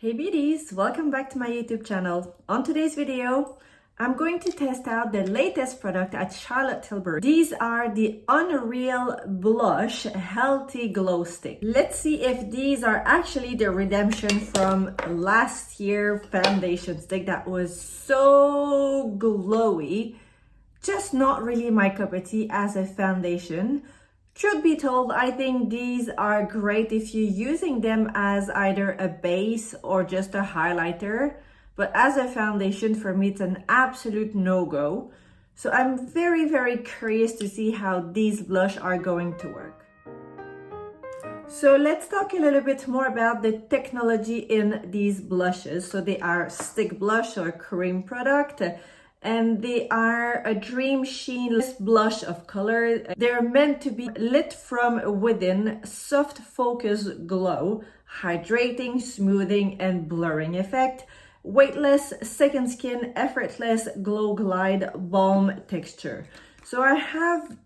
Hey beauties, welcome back to my YouTube channel. On today's video, I'm going to test out the latest product at Charlotte Tilbury. These are the Unreal Blush Healthy Glow Stick. Let's see if these are actually the redemption from last year foundation stick that was so glowy. Just not really my cup of tea as a foundation. Truth be told, I think these are great if you're using them as either a base or just a highlighter. But as a foundation, for me, it's an absolute no-go. So I'm very curious to see how these blush are going to work. So let's talk a little bit more about the technology in these blushes. So they are stick blush or cream product. And they are a dream sheenless blush of color. They're meant to be lit from within, soft focus glow, hydrating, smoothing, and blurring effect, weightless, second skin, effortless glow glide, balm texture. So I have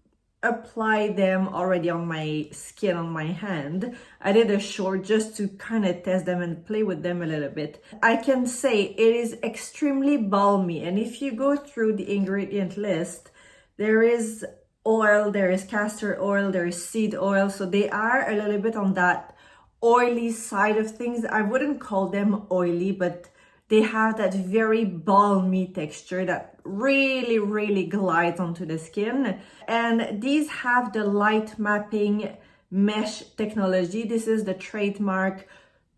applied them already on my skin, on my hand. I did a short just to kind of test them and play with them a little bit. I can say it is extremely balmy, and if you go through the ingredient list, there is oil, there is castor oil, there is seed oil, so they are a little bit on that oily side of things. I wouldn't call them oily, but they have that very balmy texture that really glides onto the skin. And these have the light mapping mesh technology. This is the trademark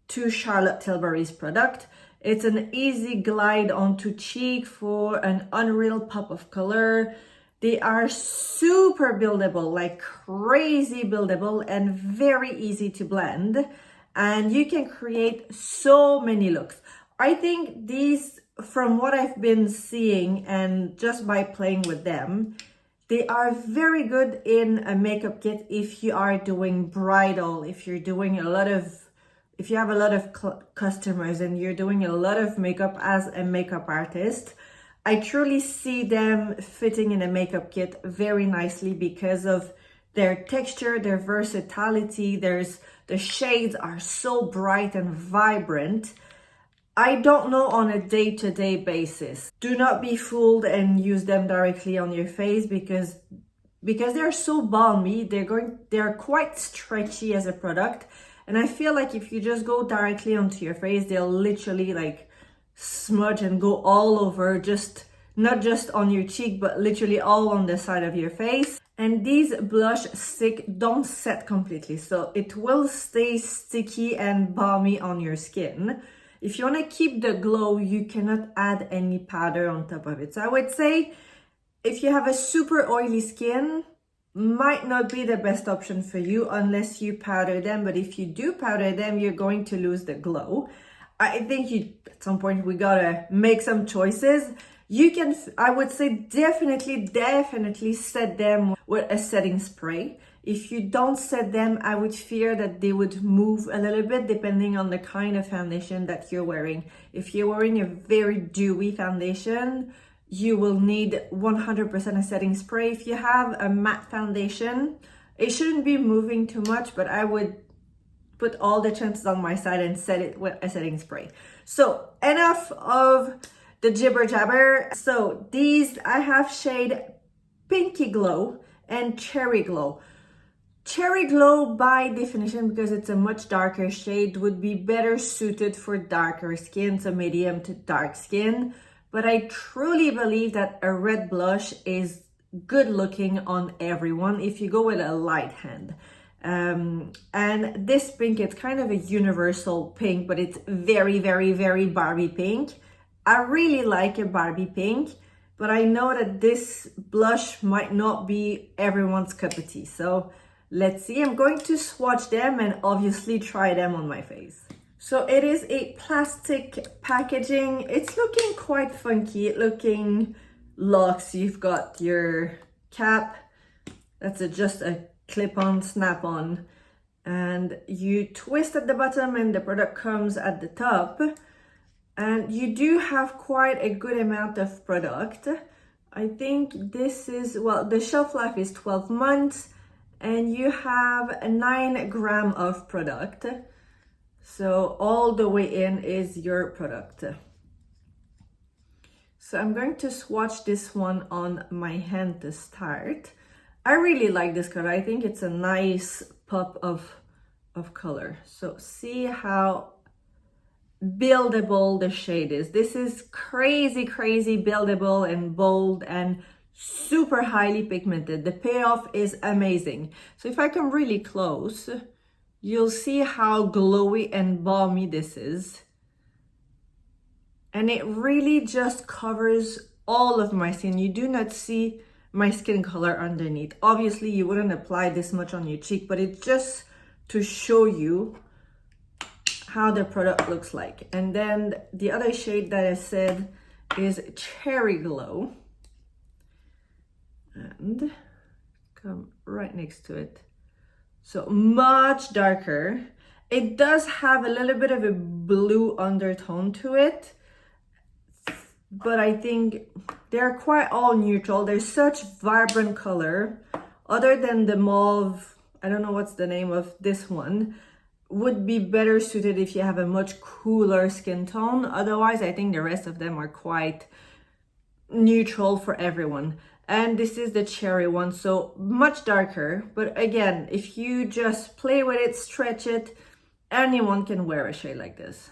to Charlotte Tilbury's product. It's an easy glide onto cheek for an unreal pop of color. They are super buildable, like crazy buildable, and very easy to blend. And you can create so many looks. I think these, from what I've been seeing and just by playing with them, they are very good in a makeup kit if you are doing bridal, if you're doing if you have a lot of customers and you're doing a lot of makeup as a makeup artist. I truly see them fitting in a makeup kit very nicely because of their texture, their versatility. The shades are so bright and vibrant. I don't know on a day-to-day basis. Do not be fooled and use them directly on your face because they're so balmy. They're quite stretchy as a product, and I feel like if you just go directly onto your face, they'll literally like smudge and go all over, not just on your cheek, but literally all on the side of your face. And these blush stick don't set completely, so it will stay sticky and balmy on your skin. If you want to keep the glow, you cannot add any powder on top of it. So I would say if you have a super oily skin, might not be the best option for you unless you powder them. But if you do powder them, you're going to lose the glow. I think at some point we gotta make some choices. You can, I would say definitely set them with a setting spray. If you don't set them, I would fear that they would move a little bit depending on the kind of foundation that you're wearing. If you're wearing a very dewy foundation, you will need 100% a setting spray. If you have a matte foundation, it shouldn't be moving too much, but I would put all the chances on my side and set it with a setting spray. So enough of the jibber jabber. So these, I have shade Pinky Glow and Cherry Glow. Cherry Glow, by definition, because it's a much darker shade, would be better suited for darker skin, so medium to dark skin. But I truly believe that a red blush is good looking on everyone if you go with a light hand. And this pink, it's kind of a universal pink, but it's very Barbie pink. I really like a Barbie pink, but I know that this blush might not be everyone's cup of tea. So let's see. I'm going to swatch them and obviously try them on my face. So it is a plastic packaging. It's looking quite funky, looking luxe. You've got your cap. That's just a clip-on, snap-on. And you twist at the bottom and the product comes at the top. And you do have quite a good amount of product. I think this is, well, the shelf life is 12 months and you have 9 grams of product. So all the way in is your product. So I'm going to swatch this one on my hand to start. I really like this color. I think it's a nice pop of color. So see how buildable the shade is. This is crazy buildable and bold and super highly pigmented. The payoff is amazing. So if I come really close, you'll see how glowy and balmy this is. And it really just covers all of my skin. You do not see my skin color underneath. Obviously, you wouldn't apply this much on your cheek, but it's just to show you how the product looks like. And then the other shade that I said is Cherry Glow. And come right next to it. So much darker. It does have a little bit of a blue undertone to it, but I think they're quite all neutral. They're such vibrant color. Other than the mauve, I don't know what's the name of this one, would be better suited if you have a much cooler skin tone. Otherwise, I think the rest of them are quite neutral for everyone. And this is the cherry one, so much darker. But again, if you just play with it, stretch it, anyone can wear a shade like this.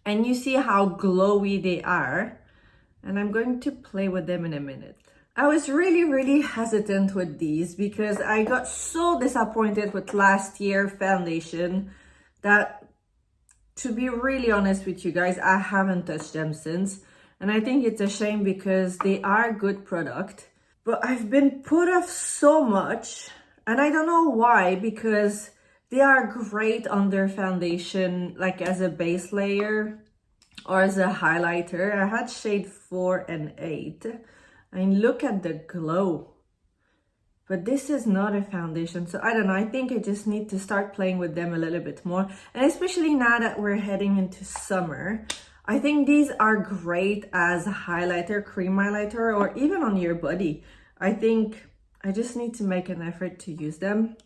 And you see how glowy they are. And I'm going to play with them in a minute. I was really hesitant with these because I got so disappointed with last year foundation that, to be really honest with you guys, I haven't touched them since. And I think it's a shame because they are a good product. But I've been put off so much, and I don't know why, because they are great on their foundation, like as a base layer or as a highlighter. I had shade 4 and 8. And look at the glow. But this is not a foundation, so I don't know. I think I just need to start playing with them a little bit more. And especially now that we're heading into summer, I think these are great as a highlighter, cream highlighter, or even on your body. I think I just need to make an effort to use them.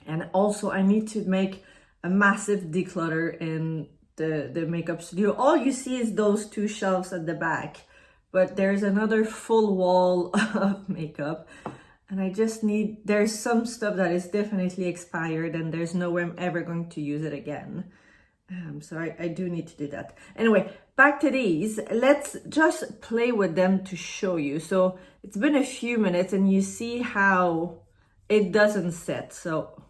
And also I need to make a massive declutter in the makeup studio. All you see is those 2 shelves at the back. But there's another full wall of makeup, and I just need, there's some stuff that is definitely expired and there's no way I'm ever going to use it again. So I do need to do that. Anyway, back to these. Let's just play with them to show you. So it's been a few minutes and you see how it doesn't set. So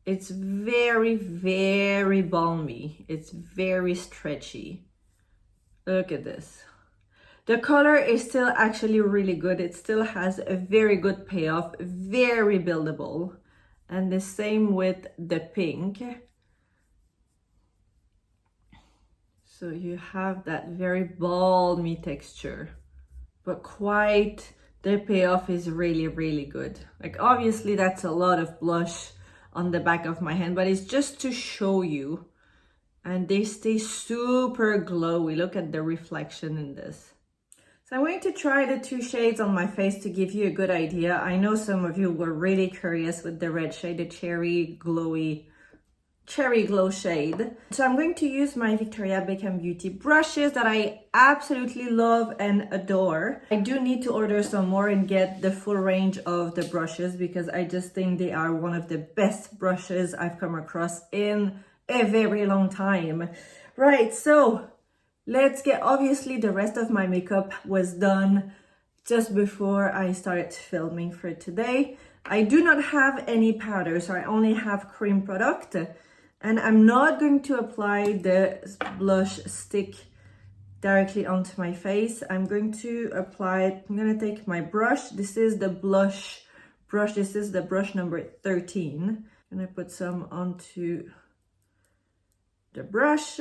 it's very balmy. It's very stretchy. Look at this. The color is still actually really good. It still has a very good payoff, very buildable. And the same with the pink. So you have that very balmy texture, but quite, the payoff is really good. Like obviously that's a lot of blush on the back of my hand, but it's just to show you. And they stay super glowy. Look at the reflection in this. So I'm going to try the 2 shades on my face to give you a good idea. I know some of you were really curious with the red shade, the cherry glow shade. So I'm going to use my Victoria Beckham Beauty brushes that I absolutely love and adore. I do need to order some more and get the full range of the brushes because I just think they are one of the best brushes I've come across in a very long time. Right, so let's get, obviously the rest of my makeup was done just before I started filming for today. I do not have any powder, so I only have cream product. And I'm not going to apply the blush stick directly onto my face. I'm going to apply it, I'm going to take my brush. This is the blush brush. This is the brush number 13. I'm going to put some onto the brush.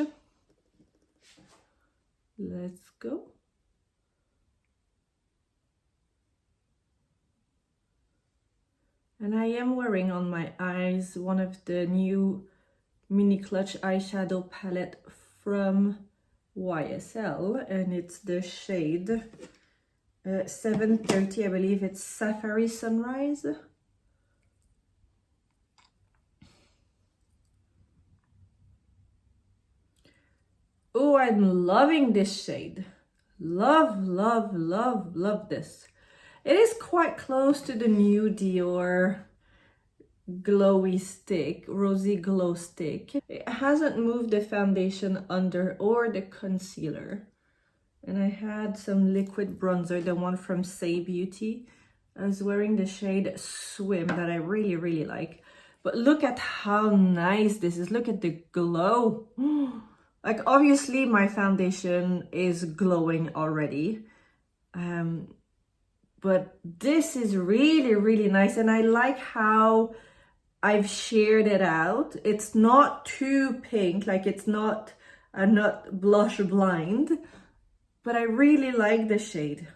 Let's go. And I am wearing on my eyes one of the new mini clutch eyeshadow palette from YSL, and it's the shade 730, I believe it's Safari Sunrise. Oh, I'm loving this shade. Love, love, love, love this. It is quite close to the new Dior glowy stick, rosy glow stick. It hasn't moved the foundation under or the concealer. And I had some liquid bronzer, the one from Say Beauty. I was wearing the shade Swim that I really, really like. But look at how nice this is. Look at the glow. Like, obviously my foundation is glowing already. But this is really, really nice. And I like how I've shared it out. It's not too pink, like it's not, I'm not blush blind, but I really like the shade.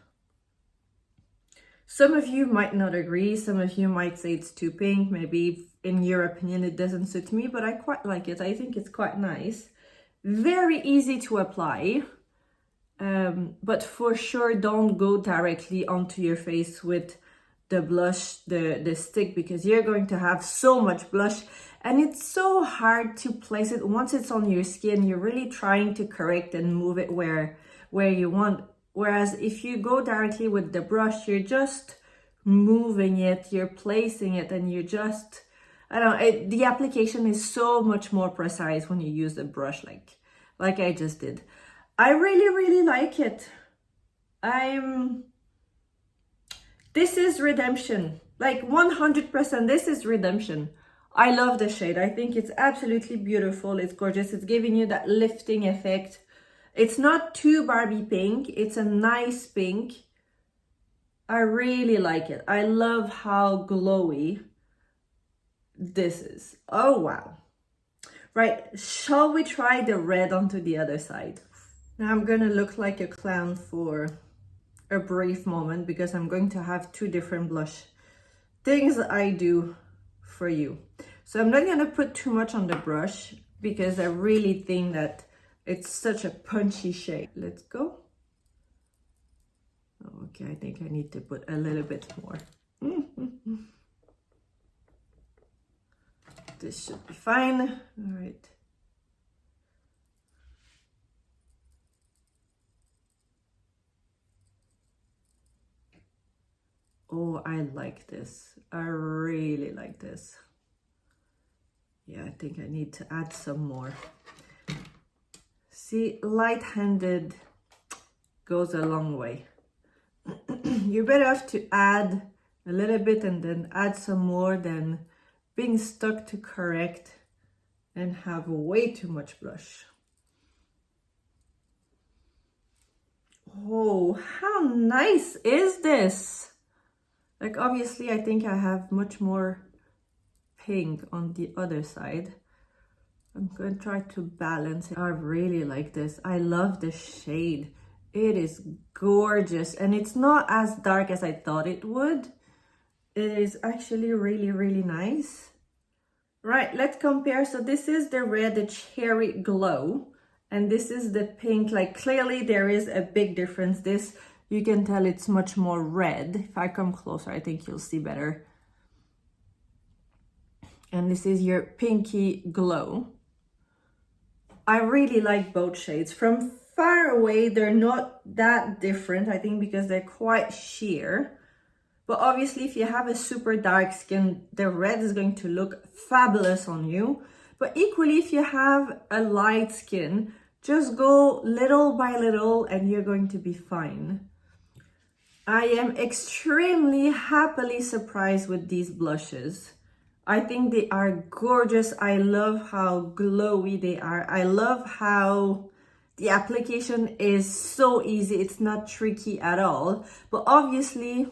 Some of you might not agree. Some of you might say it's too pink. Maybe in your opinion, it doesn't suit me, but I quite like it. I think it's quite nice. Very easy to apply. But for sure, don't go directly onto your face with the blush, the stick, because you're going to have so much blush and it's so hard to place it. Once it's on your skin, you're really trying to correct and move it where you want. Whereas if you go directly with the brush, you're just moving it, you're placing it, and you're just, I don't know, the application is so much more precise when you use the brush like I just did. I really, really like it. This is redemption. Like 100%, this is redemption. I love the shade. I think it's absolutely beautiful. It's gorgeous. It's giving you that lifting effect. It's not too Barbie pink. It's a nice pink. I really like it. I love how glowy this is. Oh, wow. Right, shall we try the red onto the other side? Now I'm gonna look like a clown for a brief moment because I'm going to have two different blush things I do for you. So I'm not gonna put too much on the brush because I really think that it's such a punchy shade. Let's go. Okay, I think I need to put a little bit more. This should be fine. All right. Oh, I like this. I really like this. Yeah, I think I need to add some more. See, light-handed goes a long way. You're better off to add a little bit and then add some more than being stuck to correct and have way too much blush. Oh, how nice is this? Like, obviously, I think I have much more pink on the other side. I'm going to try to balance it. I really like this. I love the shade. It is gorgeous. And it's not as dark as I thought it would. It is actually really, really nice. Right, let's compare. So this is the red, the cherry glow. And this is the pink. Like, clearly there is a big difference. This, you can tell it's much more red. If I come closer, I think you'll see better. And this is your pinky glow. I really like both shades. From far away, they're not that different, I think, because they're quite sheer. But obviously, if you have a super dark skin, the red is going to look fabulous on you. But equally, if you have a light skin, just go little by little and you're going to be fine. I am extremely happily surprised with these blushes. I think they are gorgeous. I love how glowy they are. I love how the application is so easy. It's not tricky at all. But obviously,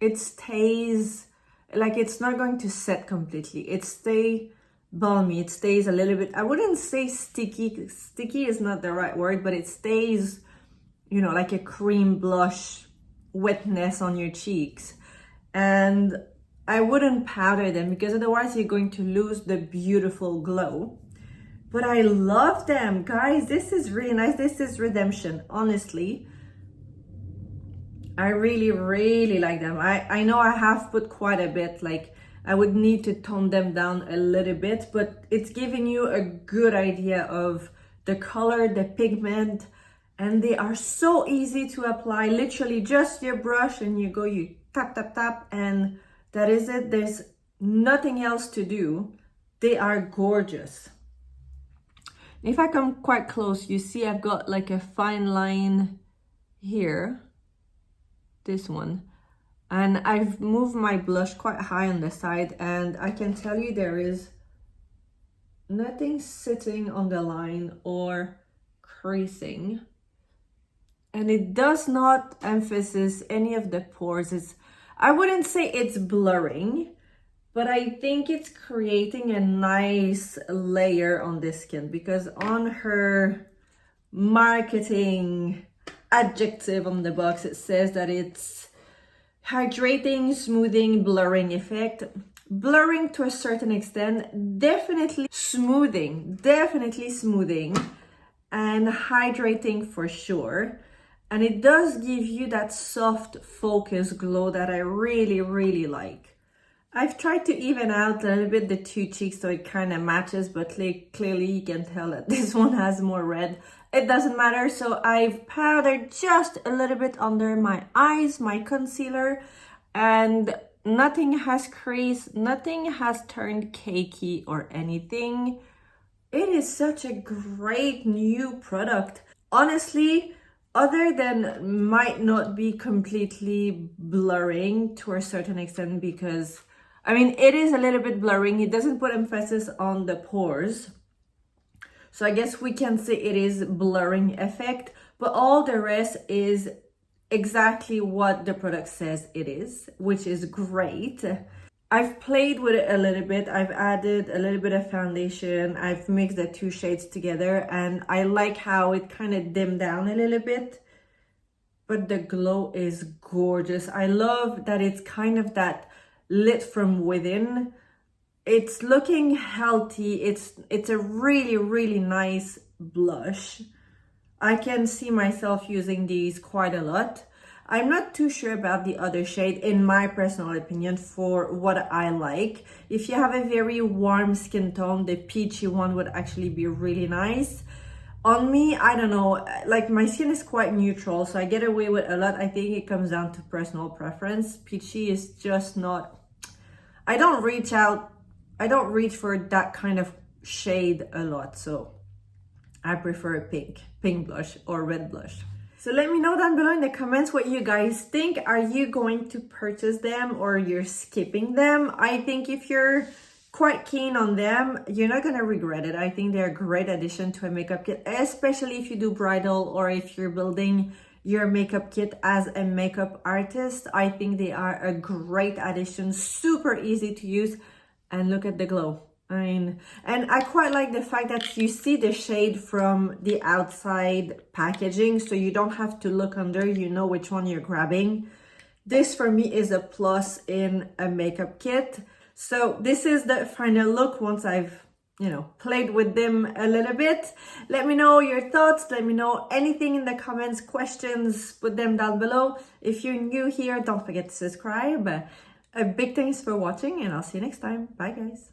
it stays, like, it's not going to set completely. It stays balmy. It stays a little bit, I wouldn't say sticky. Sticky is not the right word, but it stays, you know, like a cream blush wetness on your cheeks. And I wouldn't powder them because otherwise you're going to lose the beautiful glow. But I love them, guys. This is really nice. This is redemption, honestly. I really, really like them. I know I have put quite a bit, like I would need to tone them down a little bit, but it's giving you a good idea of the color, the pigment, and they are so easy to apply. Literally just your brush and you go, you tap, tap, tap, and that is it. There's nothing else to do. They are gorgeous. If I come quite close, you see I've got like a fine line here, this one. And I've moved my blush quite high on the side, and I can tell you there is nothing sitting on the line or creasing. And it does not emphasize any of the pores. I wouldn't say it's blurring, but I think it's creating a nice layer on the skin, because on her marketing adjective on the box, it says that it's hydrating, smoothing, blurring effect. Blurring to a certain extent, definitely smoothing, and hydrating for sure. And it does give you that soft focus glow that I really, really like. I've tried to even out a little bit the two cheeks so it kind of matches, but clearly you can tell that this one has more red. It doesn't matter, so I've powdered just a little bit under my eyes, my concealer, and nothing has creased, nothing has turned cakey or anything. It is such a great new product. Honestly, other than might not be completely blurring to a certain extent, because I mean, it is a little bit blurring. It doesn't put emphasis on the pores. So I guess we can say it is blurring effect, but all the rest is exactly what the product says it is, which is great. I've played with it a little bit. I've added a little bit of foundation. I've mixed the two shades together, and I like how it kind of dimmed down a little bit, but the glow is gorgeous. I love that it's kind of that lit from within. It's looking healthy. It's a really, really nice blush. I can see myself using these quite a lot. I'm not too sure about the other shade, in my personal opinion, for what I like. If you have a very warm skin tone, the peachy one would actually be really nice. On me, I don't know, like my skin is quite neutral, so I get away with a lot. I think it comes down to personal preference. Peachy is just not, I don't reach for that kind of shade a lot, so I prefer a pink blush or red blush. So let me know down below in the comments what you guys think. Are you going to purchase them or you're skipping them? I think if you're quite keen on them, you're not gonna regret it. I think they're a great addition to a makeup kit, especially if you do bridal or if you're building your makeup kit as a makeup artist. I think they are a great addition, super easy to use, and look at the glow. I mean, and I quite like the fact that you see the shade from the outside packaging, so you don't have to look under, you know which one you're grabbing. This for me is a plus in a makeup kit. So this is the final look once I've, you know, played with them a little bit. Let me know your thoughts. Let me know anything in the comments, questions, put them down below. If you're new here, don't forget to subscribe. A big thanks for watching, and I'll see you next time. Bye guys.